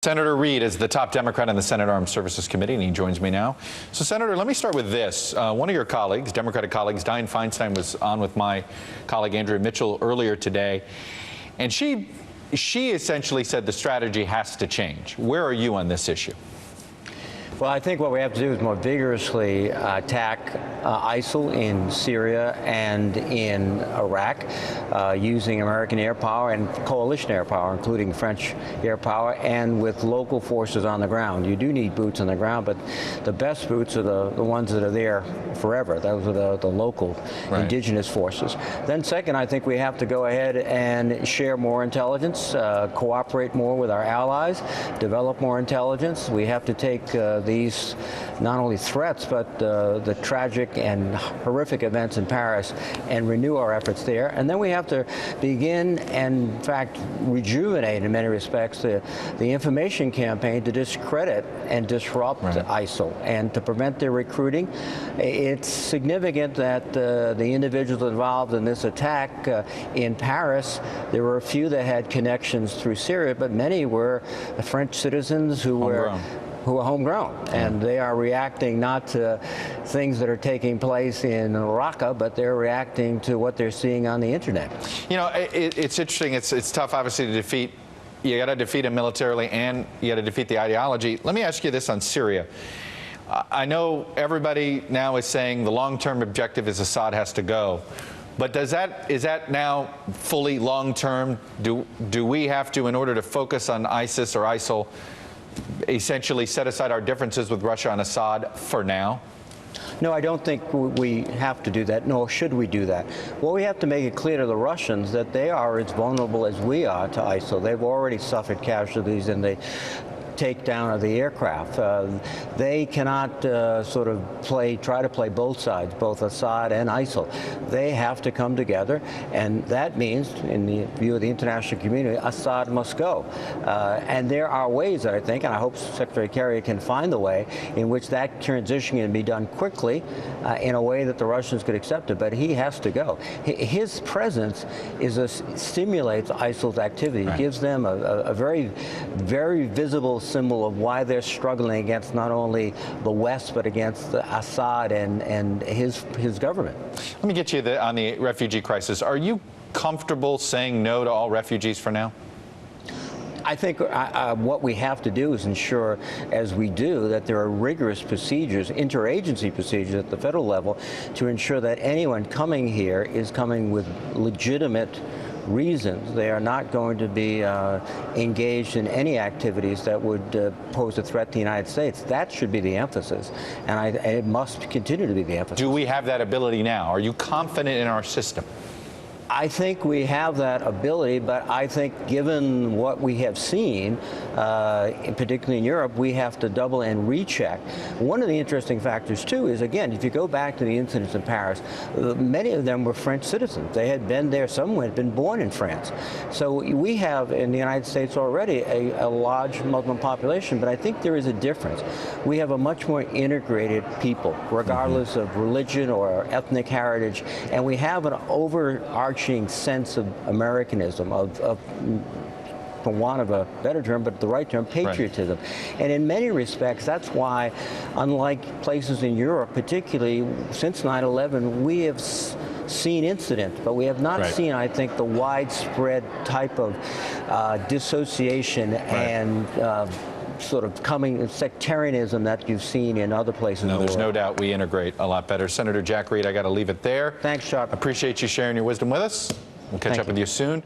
Senator Reid is the top Democrat on the Senate Armed Services Committee, and he joins me now. So, Senator, let me start with this. One of your colleagues, Democratic colleagues, Dianne Feinstein, was on with my colleague Andrea Mitchell earlier today, and she essentially said the strategy has to change. Where are you on this issue? Well, I think what we have to do is more vigorously attack ISIL in Syria and in Iraq using American air power and coalition air power, including French air power, and with local forces on the ground. You do need boots on the ground, but the best boots are the ones that are there forever. Those are the local indigenous forces. Then second, I think we have to go ahead and share more intelligence, cooperate more with our allies, develop more intelligence. We have to take these not only threats, but the tragic and horrific events in Paris and renew our efforts there. And then we have to begin and, in fact, rejuvenate in many respects the information campaign to discredit and disrupt ISIL and to prevent their recruiting. It's significant that the individuals involved in this attack in Paris, there were a few that had connections through Syria, but many were French citizens who were homegrown, and they are reacting not to things that are taking place in Raqqa, but they're reacting to what they're seeing on the internet. You know, it's interesting. It's tough, obviously, to defeat. You got to defeat him militarily, and you got to defeat the ideology. Let me ask you this on Syria. I know everybody now is saying the long-term objective is Assad has to go. But is that now fully long-term? Do we have to, in order to focus on ISIS or ISIL, essentially set aside our differences with Russia and Assad for now? No, I don't think we have to do that, nor should we do that. Well, we have to make it clear to the Russians that they are as vulnerable as we are to ISIL. They've already suffered casualties in the takedown of the aircraft. They cannot try to play both sides, both Assad and ISIL. They have to come together, and that means, in the view of the international community, Assad must go. And there are ways, I think, and I hope Secretary Kerry can find the way in which that transition can be done quickly in a way that the Russians could accept it, but he has to go. His presence stimulates ISIL's activity. It gives them a very, very visible symbol of why they're struggling against not only the West, but against Assad and his government. Let me get you on the refugee crisis. Are you comfortable saying no to all refugees for now? I think what we have to do is ensure, as we do, that there are rigorous procedures, interagency procedures at the federal level to ensure that anyone coming here is coming with legitimate reasons. They are not going to be engaged in any activities that would pose a threat to the United States. That should be the emphasis, and it must continue to be the emphasis. Do we have that ability now? Are you confident in our system? I think we have that ability, but I think given what we have seen, particularly in Europe, we have to double and recheck. One of the interesting factors, too, is, again, if you go back to the incidents in Paris, many of them were French citizens. They had been there. Some had been born in France. So we have, in the United States already, a large Muslim population, but I think there is a difference. We have a much more integrated people, regardless of religion or ethnic heritage, and we have an overarching sense of Americanism, for want of a better term, but the right term, patriotism. And in many respects, that's why, unlike places in Europe, particularly since 9/11, we have seen incidents, but we have not seen, I think, the widespread type of dissociation and sort of coming sectarianism that you've seen in other places in the world. There's no doubt we integrate a lot better. Senator Jack Reid, I got to leave it there. Thanks, Chuck. Appreciate you sharing your wisdom with us. We'll catch up with you soon.